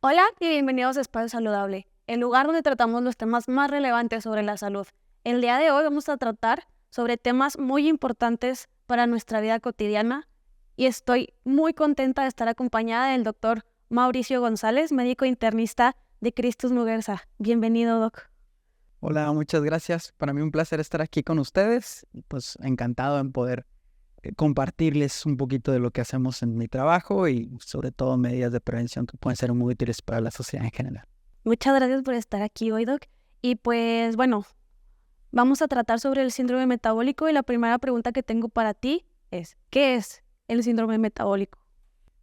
Hola y bienvenidos a Espacio Saludable, el lugar donde tratamos los temas más relevantes sobre la salud. El día de hoy vamos a tratar sobre temas muy importantes para nuestra vida cotidiana y estoy muy contenta de estar acompañada del doctor Mauricio González, médico internista de Christus Muguerza. Bienvenido, Doc. Hola, muchas gracias. Para mí un placer estar aquí con ustedes. Pues encantado en poder compartirles un poquito de lo que hacemos en mi trabajo y sobre todo medidas de prevención que pueden ser muy útiles para la sociedad en general. Muchas gracias por estar aquí hoy, Doc. Y pues bueno, vamos a tratar sobre el síndrome metabólico y la primera pregunta que tengo para ti es, ¿qué es el síndrome metabólico?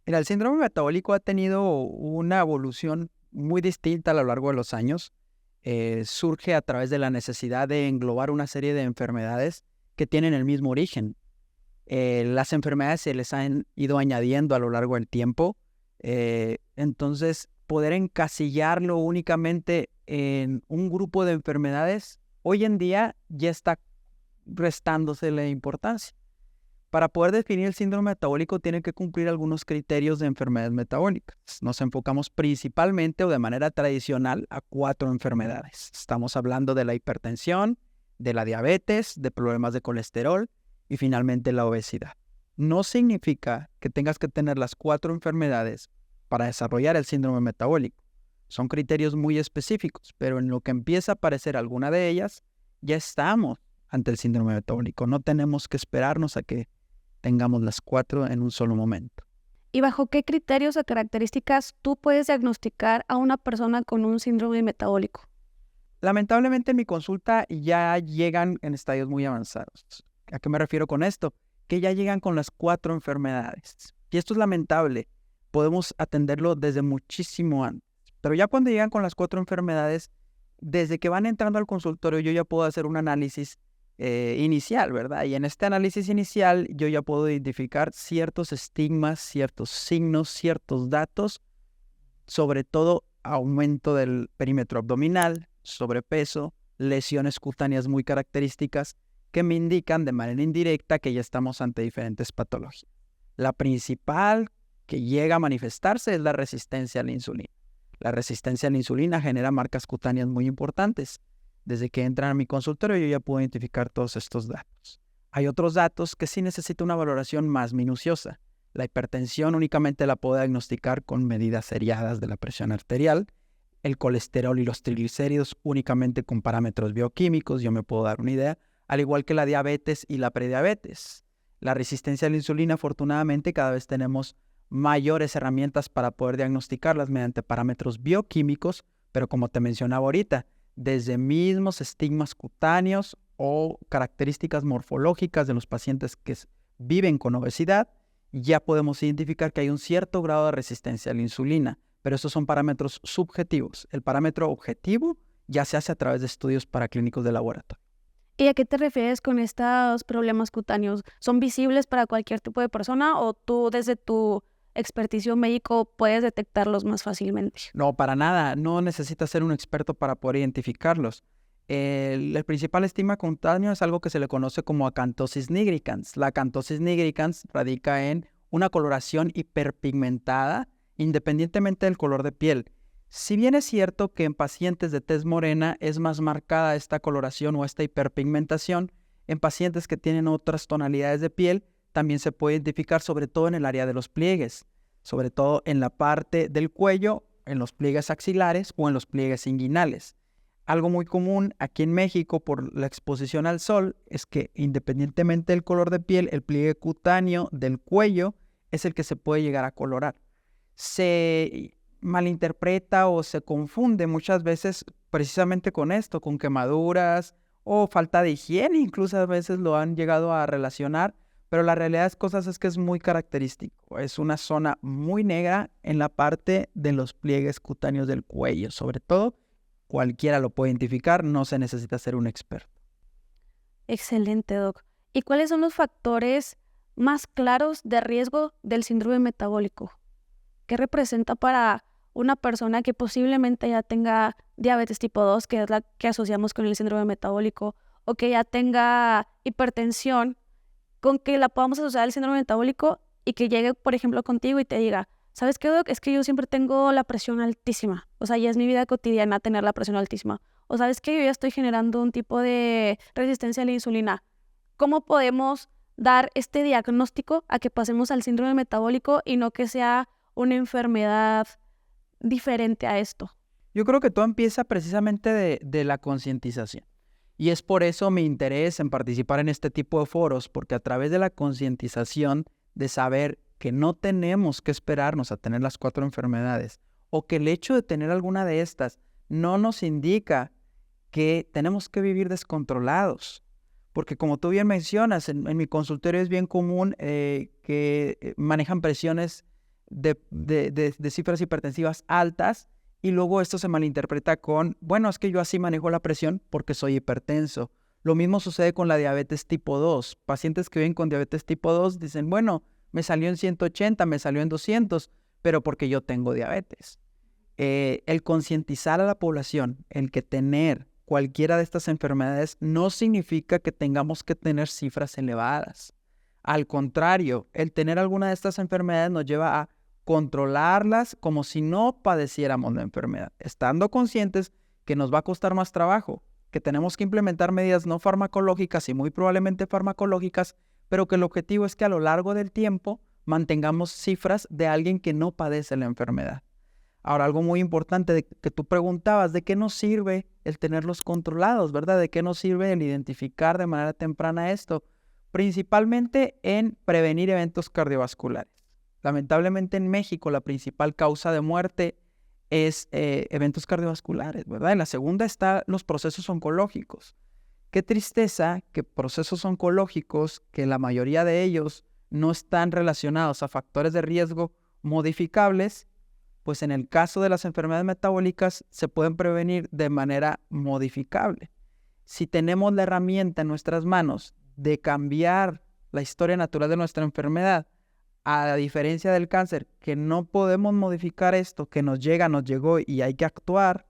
Mira, el síndrome metabólico ha tenido una evolución muy distinta a lo largo de los años. Surge a través de la necesidad de englobar una serie de enfermedades que tienen el mismo origen. Las enfermedades se les han ido añadiendo a lo largo del tiempo. Entonces, poder encasillarlo únicamente en un grupo de enfermedades, hoy en día ya está restándose la importancia. Para poder definir el síndrome metabólico tiene que cumplir algunos criterios de enfermedades metabólicas. Nos enfocamos principalmente o de manera tradicional a 4 enfermedades. Estamos hablando de la hipertensión, de la diabetes, de problemas de colesterol y finalmente la obesidad. No significa que tengas que tener las 4 enfermedades para desarrollar el síndrome metabólico. Son criterios muy específicos, pero en lo que empieza a aparecer alguna de ellas, ya estamos ante el síndrome metabólico. No tenemos que esperarnos a que tengamos las 4 en un solo momento. ¿Y bajo qué criterios o características tú puedes diagnosticar a una persona con un síndrome metabólico? Lamentablemente en mi consulta ya llegan en estadios muy avanzados. ¿A qué me refiero con esto? Que ya llegan con las 4 enfermedades. Y esto es lamentable. Podemos atenderlo desde muchísimo antes. Pero ya cuando llegan con las 4 enfermedades, desde que van entrando al consultorio yo ya puedo hacer un análisis inicial, ¿verdad? Y en este análisis inicial yo ya puedo identificar ciertos estigmas, ciertos signos, ciertos datos, sobre todo aumento del perímetro abdominal, sobrepeso, lesiones cutáneas muy características que me indican de manera indirecta que ya estamos ante diferentes patologías. La principal que llega a manifestarse es la resistencia a la insulina. La resistencia a la insulina genera marcas cutáneas muy importantes. Desde que entran a mi consultorio yo ya puedo identificar todos estos datos. Hay otros datos que sí necesitan una valoración más minuciosa. La hipertensión únicamente la puedo diagnosticar con medidas seriadas de la presión arterial. El colesterol y los triglicéridos únicamente con parámetros bioquímicos, yo me puedo dar una idea, al igual que la diabetes y la prediabetes. La resistencia a la insulina, afortunadamente, cada vez tenemos mayores herramientas para poder diagnosticarlas mediante parámetros bioquímicos, pero como te mencionaba ahorita, desde mismos estigmas cutáneos o características morfológicas de los pacientes que viven con obesidad, ya podemos identificar que hay un cierto grado de resistencia a la insulina, pero esos son parámetros subjetivos. El parámetro objetivo ya se hace a través de estudios paraclínicos de laboratorio. ¿Y a qué te refieres con estos problemas cutáneos? ¿Son visibles para cualquier tipo de persona o tú desde tu experticio médico puedes detectarlos más fácilmente? No, para nada. No necesitas ser un experto para poder identificarlos. El principal estigma cutáneo es algo que se le conoce como acantosis nigricans. La acantosis nigricans radica en una coloración hiperpigmentada independientemente del color de piel. Si bien es cierto que en pacientes de tez morena es más marcada esta coloración o esta hiperpigmentación, en pacientes que tienen otras tonalidades de piel también se puede identificar, sobre todo en el área de los pliegues, sobre todo en la parte del cuello, en los pliegues axilares o en los pliegues inguinales. Algo muy común aquí en México por la exposición al sol es que independientemente del color de piel, el pliegue cutáneo del cuello es el que se puede llegar a colorar. Se malinterpreta o se confunde muchas veces precisamente con esto, con quemaduras o falta de higiene, incluso a veces lo han llegado a relacionar, pero la realidad de las cosas es que es muy característico. Es una zona muy negra en la parte de los pliegues cutáneos del cuello, sobre todo. Cualquiera lo puede identificar, no se necesita ser un experto. Excelente, Doc. ¿Y cuáles son los factores más claros de riesgo del síndrome metabólico? ¿Qué representa para una persona que posiblemente ya tenga diabetes tipo 2, que es la que asociamos con el síndrome metabólico, o que ya tenga hipertensión, con que la podamos asociar al síndrome metabólico y que llegue, por ejemplo, contigo y te diga, ¿sabes qué, doc? Es que yo siempre tengo la presión altísima. O sea, ya es mi vida cotidiana tener la presión altísima. O sabes que yo ya estoy generando un tipo de resistencia a la insulina. ¿Cómo podemos dar este diagnóstico a que pasemos al síndrome metabólico y no que sea una enfermedad diferente a esto? Yo creo que todo empieza precisamente de la concientización. Y es por eso mi interés en participar en este tipo de foros, porque a través de la concientización de saber que no tenemos que esperarnos a tener las 4 enfermedades, o que el hecho de tener alguna de estas no nos indica que tenemos que vivir descontrolados. Porque como tú bien mencionas, en mi consultorio es bien común que manejan presiones de cifras hipertensivas altas, y luego esto se malinterpreta con, bueno, es que yo así manejo la presión porque soy hipertenso. Lo mismo sucede con la diabetes tipo 2. Pacientes que viven con diabetes tipo 2 dicen, bueno, me salió en 180, me salió en 200, pero porque yo tengo diabetes. El concientizar a la población, el que tener cualquiera de estas enfermedades no significa que tengamos que tener cifras elevadas. Al contrario, el tener alguna de estas enfermedades nos lleva a controlarlas como si no padeciéramos la enfermedad, estando conscientes que nos va a costar más trabajo, que tenemos que implementar medidas no farmacológicas y muy probablemente farmacológicas, pero que el objetivo es que a lo largo del tiempo mantengamos cifras de alguien que no padece la enfermedad. Ahora, algo muy importante que tú preguntabas, ¿de qué nos sirve el tenerlos controlados, verdad? ¿De qué nos sirve el identificar de manera temprana esto? Principalmente en prevenir eventos cardiovasculares. Lamentablemente en México la principal causa de muerte es eventos cardiovasculares, ¿verdad? En la segunda están los procesos oncológicos. Qué tristeza que procesos oncológicos, que la mayoría de ellos no están relacionados a factores de riesgo modificables, pues en el caso de las enfermedades metabólicas se pueden prevenir de manera modificable. Si tenemos la herramienta en nuestras manos de cambiar la historia natural de nuestra enfermedad, a diferencia del cáncer, que no podemos modificar esto, que nos llega, nos llegó y hay que actuar,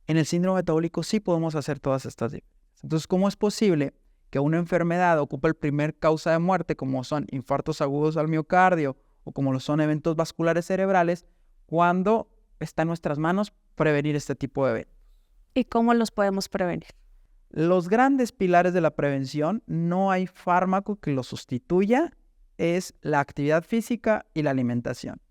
en el síndrome metabólico sí podemos hacer todas estas diferencias. Entonces, ¿cómo es posible que una enfermedad ocupe el primer causa de muerte, como son infartos agudos al miocardio o como lo son eventos vasculares cerebrales, cuando está en nuestras manos prevenir este tipo de eventos? ¿Y cómo los podemos prevenir? Los grandes pilares de la prevención, no hay fármaco que los sustituya, es la actividad física y la alimentación.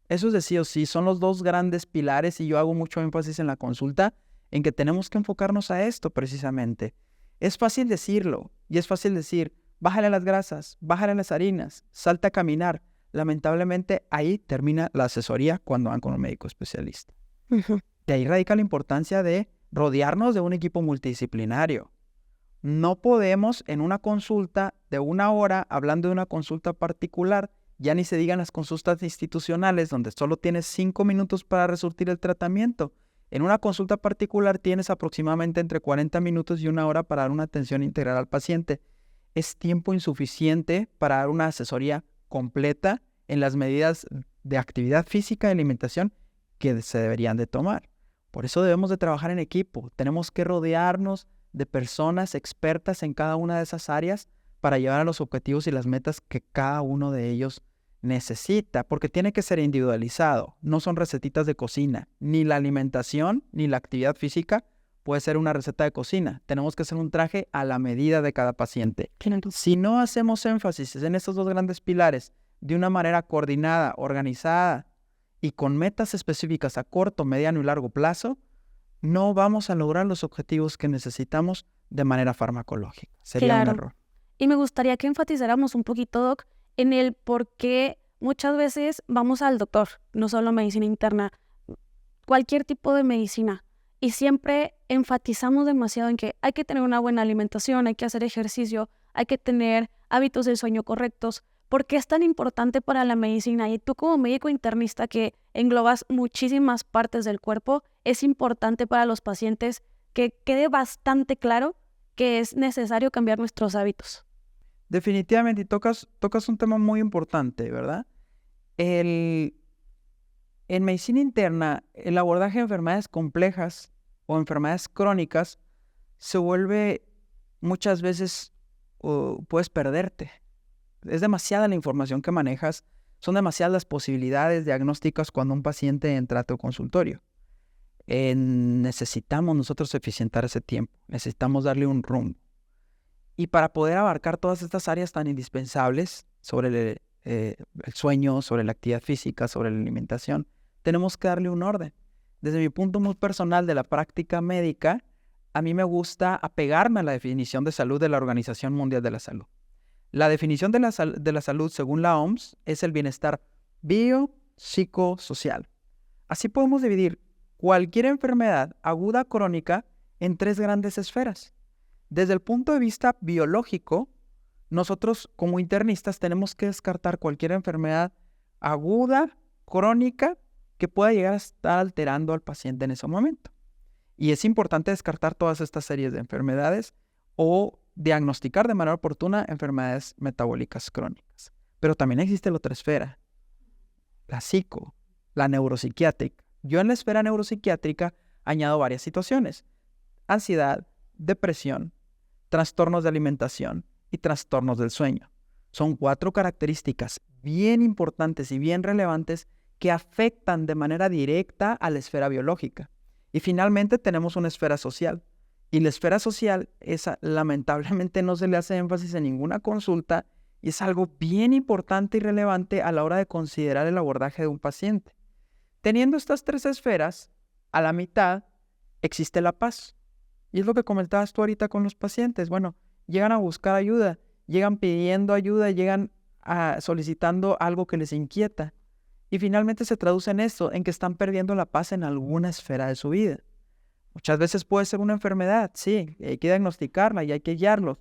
Eso es de sí o sí, son los 2 grandes pilares y yo hago mucho énfasis en la consulta en que tenemos que enfocarnos a esto precisamente. Es fácil decirlo y es fácil decir, bájale las grasas, bájale las harinas, salta a caminar. Lamentablemente ahí termina la asesoría cuando van con un médico especialista. De ahí radica la importancia de rodearnos de un equipo multidisciplinario. No podemos en una consulta de 1 hora, hablando de una consulta particular, ya ni se digan las consultas institucionales donde solo tienes 5 minutos para resurtir el tratamiento. En una consulta particular tienes aproximadamente entre 40 minutos y 1 hora para dar una atención integral al paciente. Es tiempo insuficiente para dar una asesoría completa en las medidas de actividad física y alimentación que se deberían de tomar. Por eso debemos de trabajar en equipo. Tenemos que rodearnos de personas expertas en cada una de esas áreas para llevar a los objetivos y las metas que cada uno de ellos necesita, porque tiene que ser individualizado. No son recetitas de cocina. Ni la alimentación ni la actividad física puede ser una receta de cocina. Tenemos que hacer un traje a la medida de cada paciente. Claro. Si no hacemos énfasis en estos 2 grandes pilares de una manera coordinada, organizada y con metas específicas a corto, mediano y largo plazo, no vamos a lograr los objetivos que necesitamos de manera farmacológica. Sería un error. Y me gustaría que enfatizáramos un poquito, Doc, en el por qué muchas veces vamos al doctor, no solo medicina interna, cualquier tipo de medicina, y siempre enfatizamos demasiado en que hay que tener una buena alimentación, hay que hacer ejercicio, hay que tener hábitos de sueño correctos. ¿Por qué es tan importante para la medicina? Y tú como médico internista que englobas muchísimas partes del cuerpo, es importante para los pacientes que quede bastante claro que es necesario cambiar nuestros hábitos. Definitivamente, y tocas un tema muy importante, ¿verdad? En medicina interna, el abordaje de enfermedades complejas o enfermedades crónicas se vuelve muchas veces, puedes perderte. Es demasiada la información que manejas Son demasiadas las posibilidades diagnósticas cuando un paciente entra a tu consultorio. Necesitamos nosotros eficientar ese tiempo, necesitamos darle un rumbo. Y para poder abarcar todas estas áreas tan indispensables sobre el sueño, sobre la actividad física, sobre la alimentación, tenemos que darle un orden. Desde mi punto muy personal de la práctica médica, a mí me gusta apegarme a la definición de salud de la Organización Mundial de la Salud. La definición de la salud, según la OMS, es el bienestar biopsicosocial. Así podemos dividir cualquier enfermedad aguda o crónica en 3 grandes esferas. Desde el punto de vista biológico, nosotros como internistas tenemos que descartar cualquier enfermedad aguda, crónica, que pueda llegar a estar alterando al paciente en ese momento. Y es importante descartar todas estas series de enfermedades o diagnosticar de manera oportuna enfermedades metabólicas crónicas. Pero también existe la otra esfera, la la neuropsiquiátrica. Yo en la esfera neuropsiquiátrica añado varias situaciones: ansiedad, depresión, trastornos de alimentación y trastornos del sueño. Son 4 características bien importantes y bien relevantes que afectan de manera directa a la esfera biológica. Y finalmente tenemos una esfera social. Y la esfera social, esa lamentablemente no se le hace énfasis en ninguna consulta y es algo bien importante y relevante a la hora de considerar el abordaje de un paciente. Teniendo estas 3 esferas, a la mitad existe la paz. Y es lo que comentabas tú ahorita con los pacientes. Bueno, llegan a buscar ayuda, llegan pidiendo ayuda, llegan solicitando algo que les inquieta. Y finalmente se traduce en esto, en que están perdiendo la paz en alguna esfera de su vida. Muchas veces puede ser una enfermedad, sí, hay que diagnosticarla y hay que guiarlos.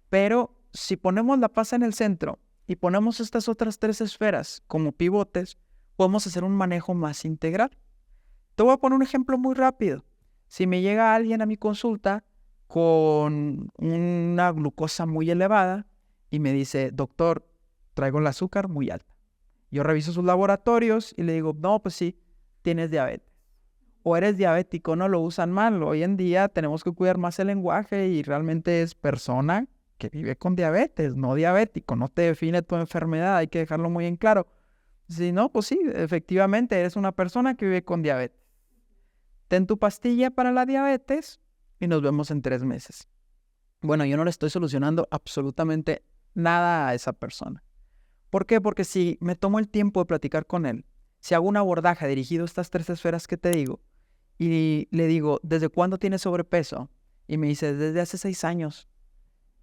Pero si ponemos la paz en el centro y ponemos estas otras 3 esferas como pivotes, podemos hacer un manejo más integral. Te voy a poner un ejemplo muy rápido. Si me llega alguien a mi consulta con una glucosa muy elevada y me dice, doctor, traigo el azúcar muy alta. Yo reviso sus laboratorios y le digo, no, pues sí, tienes diabetes. O eres diabético, no lo usan mal. Hoy en día tenemos que cuidar más el lenguaje y realmente es persona que vive con diabetes, no diabético. No te define tu enfermedad, hay que dejarlo muy en claro. Si no, pues sí, efectivamente eres una persona que vive con diabetes. Ten tu pastilla para la diabetes y nos vemos en 3 meses. Bueno, yo no le estoy solucionando absolutamente nada a esa persona. ¿Por qué? Porque si me tomo el tiempo de platicar con él, si hago un abordaje dirigido a estas 3 esferas que te digo, y le digo, ¿desde cuándo tienes sobrepeso? Y me dice, desde hace 6 años.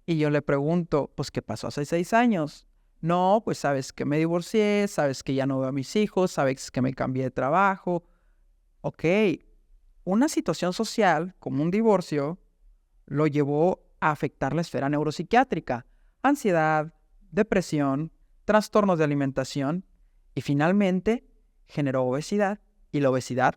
Y yo le pregunto, pues, ¿qué pasó hace 6 años? No, pues sabes que me divorcié, sabes que ya no veo a mis hijos, sabes que me cambié de trabajo. Ok, una situación social como un divorcio lo llevó a afectar la esfera neuropsiquiátrica, ansiedad, depresión, trastornos de alimentación y finalmente generó obesidad y la obesidad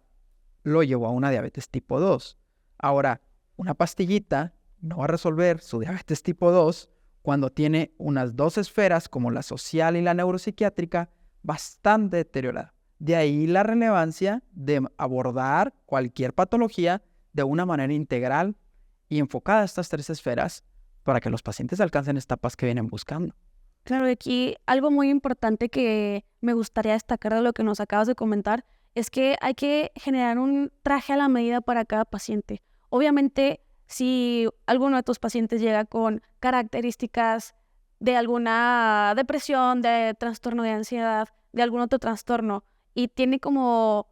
lo llevó a una diabetes tipo 2. Ahora, una pastillita no va a resolver su diabetes tipo 2 cuando tiene unas 2 esferas como la social y la neuropsiquiátrica bastante deterioradas. De ahí la relevancia de abordar cualquier patología de una manera integral y enfocada a estas 3 esferas para que los pacientes alcancen esta paz que vienen buscando. Claro, y aquí algo muy importante que me gustaría destacar de lo que nos acabas de comentar es que hay que generar un traje a la medida para cada paciente. Obviamente, si alguno de tus pacientes llega con características de alguna depresión, de trastorno de ansiedad, de algún otro trastorno, y tiene como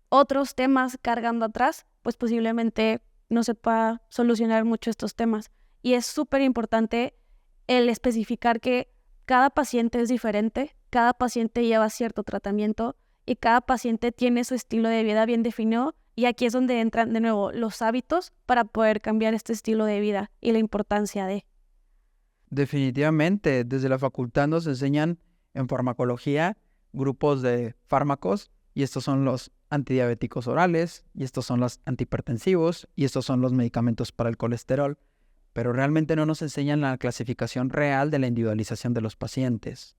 otros temas cargando atrás, pues posiblemente no se pueda solucionar mucho estos temas. Y es súper importante el especificar que cada paciente es diferente, cada paciente lleva cierto tratamiento y cada paciente tiene su estilo de vida bien definido, y aquí es donde entran de nuevo los hábitos para poder cambiar este estilo de vida y la importancia de. Definitivamente, desde la facultad nos enseñan en farmacología grupos de fármacos y estos son los antidiabéticos orales y estos son los antihipertensivos y estos son los medicamentos para el colesterol, pero realmente no nos enseñan la clasificación real de la individualización de los pacientes.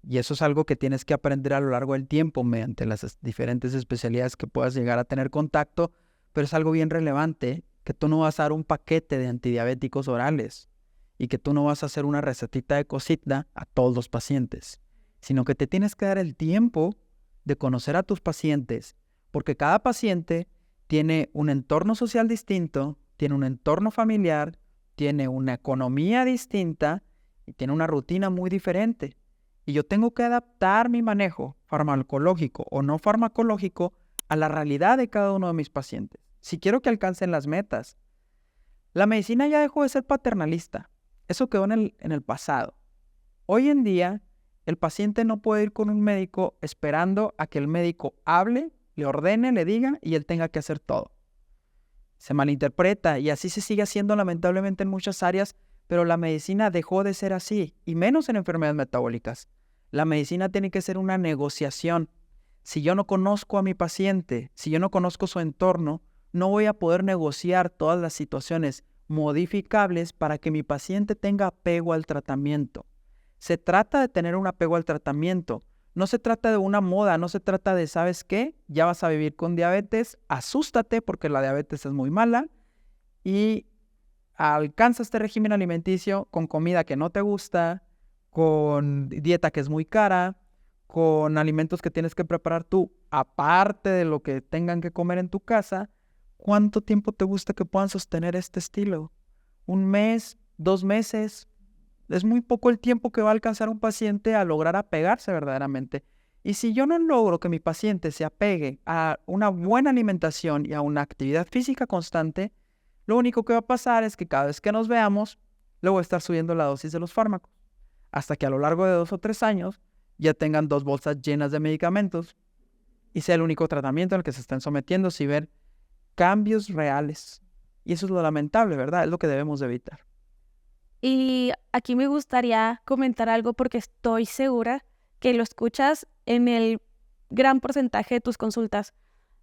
Y eso es algo que tienes que aprender a lo largo del tiempo mediante las diferentes especialidades que puedas llegar a tener contacto, pero es algo bien relevante que tú no vas a dar un paquete de antidiabéticos orales y que tú no vas a hacer una recetita de cosita a todos los pacientes. sino que te tienes que dar el tiempo de conocer a tus pacientes, porque cada paciente tiene un entorno social distinto, tiene un entorno familiar, tiene una economía distinta y tiene una rutina muy diferente. Y yo tengo que adaptar mi manejo farmacológico o no farmacológico a la realidad de cada uno de mis pacientes. Si quiero que alcancen las metas. La medicina ya dejó de ser paternalista. Eso quedó en el pasado. Hoy en día, el paciente no puede ir con un médico esperando a que el médico hable, le ordene, le diga y él tenga que hacer todo. Se malinterpreta y así se sigue haciendo lamentablemente en muchas áreas, pero la medicina dejó de ser así, y menos en enfermedades metabólicas. La medicina tiene que ser una negociación. Si yo no conozco a mi paciente, si yo no conozco su entorno, no voy a poder negociar todas las situaciones modificables para que mi paciente tenga apego al tratamiento. Se trata de tener un apego al tratamiento. No se trata de una moda, no se trata de, ¿sabes qué? Ya vas a vivir con diabetes, asústate porque la diabetes es muy mala y alcanza este régimen alimenticio con comida que no te gusta, con dieta que es muy cara, con alimentos que tienes que preparar tú, aparte de lo que tengan que comer en tu casa. ¿Cuánto tiempo te gusta que puedan sostener este estilo? ¿Un mes? ¿2 meses? Es muy poco el tiempo que va a alcanzar un paciente a lograr apegarse verdaderamente. Y si yo no logro que mi paciente se apegue a una buena alimentación y a una actividad física constante, lo único que va a pasar es que cada vez que nos veamos, le voy a estar subiendo la dosis de los fármacos, hasta que a lo largo de 2 o 3 años ya tengan 2 bolsas llenas de medicamentos y sea el único tratamiento al que se estén sometiendo sin ver cambios reales. Y eso es lo lamentable, ¿verdad? Es lo que debemos de evitar. Y aquí me gustaría comentar algo porque estoy segura que lo escuchas en el gran porcentaje de tus consultas.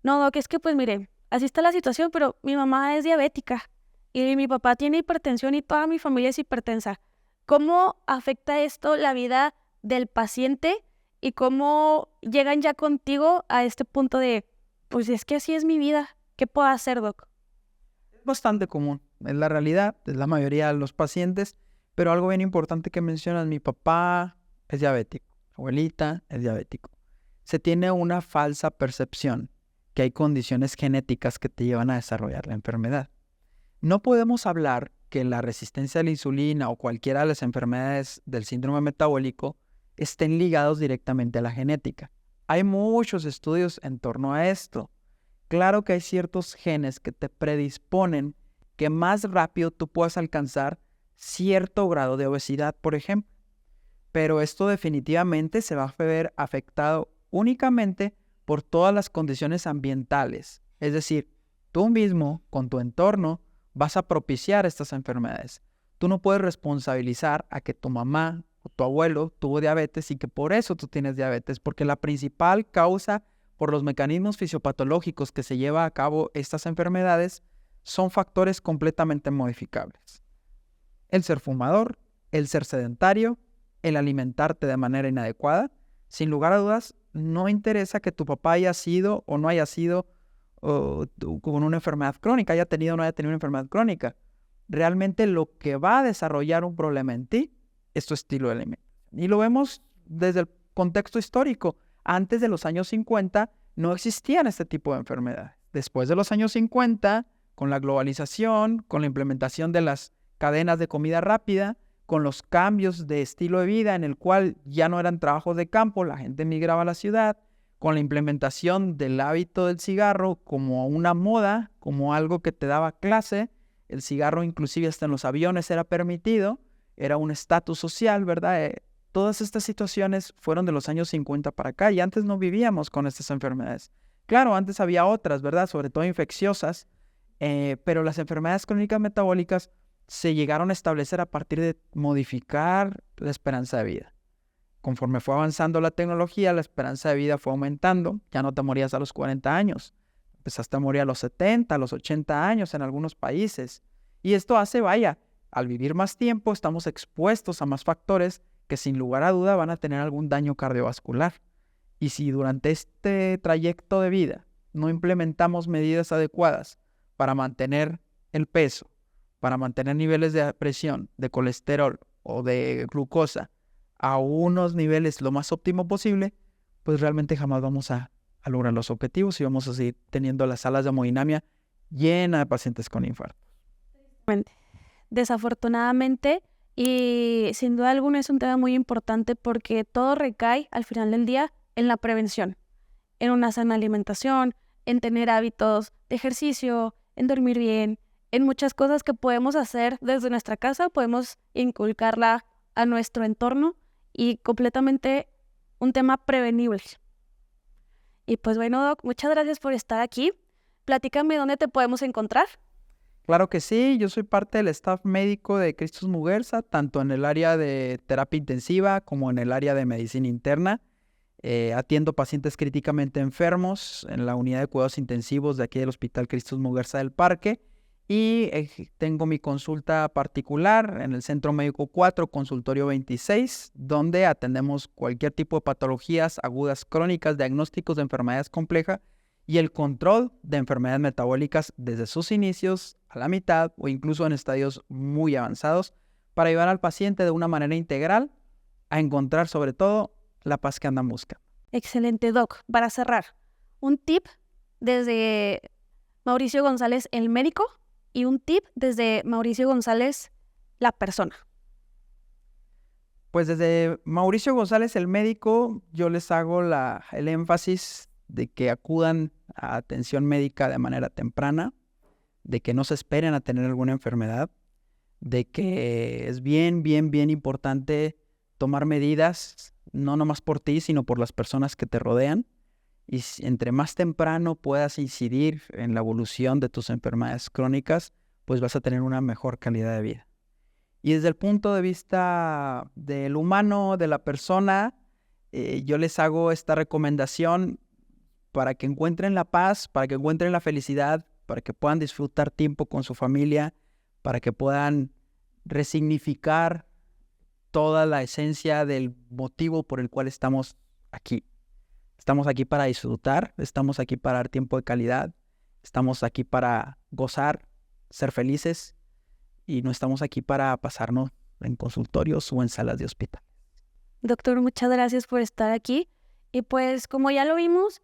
No, Doc, es que pues mire, así está la situación, pero mi mamá es diabética y mi papá tiene hipertensión y toda mi familia es hipertensa. ¿Cómo afecta esto la vida del paciente y cómo llegan ya contigo a este punto de, pues es que así es mi vida, ¿qué puedo hacer, Doc? Es bastante común, es la realidad, es la mayoría de los pacientes, pero algo bien importante que mencionas, mi papá es diabético, abuelita es diabético. Se tiene una falsa percepción que hay condiciones genéticas que te llevan a desarrollar la enfermedad. No podemos hablar que la resistencia a la insulina o cualquiera de las enfermedades del síndrome metabólico estén ligados directamente a la genética. Hay muchos estudios en torno a esto. Claro que hay ciertos genes que te predisponen que más rápido tú puedas alcanzar cierto grado de obesidad, por ejemplo. Pero esto definitivamente se va a ver afectado únicamente por todas las condiciones ambientales. Es decir, tú mismo, con tu entorno, vas a propiciar estas enfermedades. Tú no puedes responsabilizar a que tu mamá o tu abuelo tuvo diabetes y que por eso tú tienes diabetes, porque la principal causa por los mecanismos fisiopatológicos que se lleva a cabo estas enfermedades son factores completamente modificables. El ser fumador, el ser sedentario, el alimentarte de manera inadecuada. Sin lugar a dudas, no interesa que tu papá haya sido o no haya sido con una enfermedad crónica, haya tenido o no haya tenido una enfermedad crónica. Realmente lo que va a desarrollar un problema en ti es tu estilo de alimentación. Y lo vemos desde el contexto histórico. Antes de los años 50 no existían este tipo de enfermedades. Después de los años 50, con la globalización, con la implementación de las cadenas de comida rápida, con los cambios de estilo de vida en el cual ya no eran trabajos de campo, la gente migraba a la ciudad, con la implementación del hábito del cigarro como una moda, como algo que te daba clase. El cigarro inclusive hasta en los aviones era permitido, era un estatus social, ¿verdad? Todas estas situaciones fueron de los años 50 para acá y antes no vivíamos con estas enfermedades. Claro, antes había otras, ¿verdad? Sobre todo infecciosas, pero las enfermedades crónicas metabólicas se llegaron a establecer a partir de modificar la esperanza de vida. Conforme fue avanzando la tecnología, la esperanza de vida fue aumentando. Ya no te morías a los 40 años. Empezaste a morir a los 70, a los 80 años en algunos países. Y esto hace, vaya, al vivir más tiempo estamos expuestos a más factores que sin lugar a duda van a tener algún daño cardiovascular. Y si durante este trayecto de vida no implementamos medidas adecuadas para mantener el peso, para mantener niveles de presión, de colesterol o de glucosa a unos niveles lo más óptimo posible, pues realmente jamás vamos a lograr los objetivos y vamos a seguir teniendo las salas de hemodinamia llenas de pacientes con infarto. Desafortunadamente, y sin duda alguna es un tema muy importante porque todo recae al final del día en la prevención, en una sana alimentación, en tener hábitos de ejercicio, en dormir bien, en muchas cosas que podemos hacer desde nuestra casa, podemos inculcarla a nuestro entorno y completamente un tema prevenible. Y pues bueno, Doc, muchas gracias por estar aquí. Platícame dónde te podemos encontrar. Claro que sí, yo soy parte del staff médico de Cristus Muguerza, tanto en el área de terapia intensiva como en el área de medicina interna. Atiendo pacientes críticamente enfermos en la unidad de cuidados intensivos de aquí del Hospital Cristus Muguerza del Parque y tengo mi consulta particular en el Centro Médico 4, Consultorio 26, donde atendemos cualquier tipo de patologías agudas crónicas, diagnósticos de enfermedades complejas y el control de enfermedades metabólicas desde sus inicios a la mitad o incluso en estadios muy avanzados para ayudar al paciente de una manera integral a encontrar sobre todo la paz que andan buscando. Excelente, Doc. Para cerrar, un tip desde Mauricio González, el médico, y un tip desde Mauricio González, la persona. Pues desde Mauricio González, el médico, yo les hago el énfasis de que acudan a atención médica de manera temprana, de que no se esperen a tener alguna enfermedad, de que es bien importante tomar medidas, no nomás por ti, sino por las personas que te rodean. Y entre más temprano puedas incidir en la evolución de tus enfermedades crónicas, pues vas a tener una mejor calidad de vida. Y desde el punto de vista del humano, de la persona, yo les hago esta recomendación para que encuentren la paz, para que encuentren la felicidad, para que puedan disfrutar tiempo con su familia, para que puedan resignificar toda la esencia del motivo por el cual estamos aquí. Estamos aquí para disfrutar, estamos aquí para dar tiempo de calidad, estamos aquí para gozar, ser felices y no estamos aquí para pasarnos en consultorios o en salas de hospital. Doctor, muchas gracias por estar aquí. Y pues como ya lo vimos,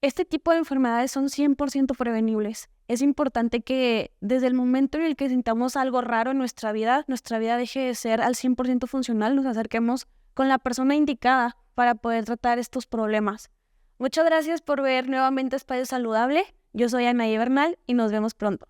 este tipo de enfermedades son 100% prevenibles. Es importante que desde el momento en el que sintamos algo raro en nuestra vida deje de ser al 100% funcional, nos acerquemos con la persona indicada para poder tratar estos problemas. Muchas gracias por ver nuevamente Espacio Saludable. Yo soy Anaí Bernal y nos vemos pronto.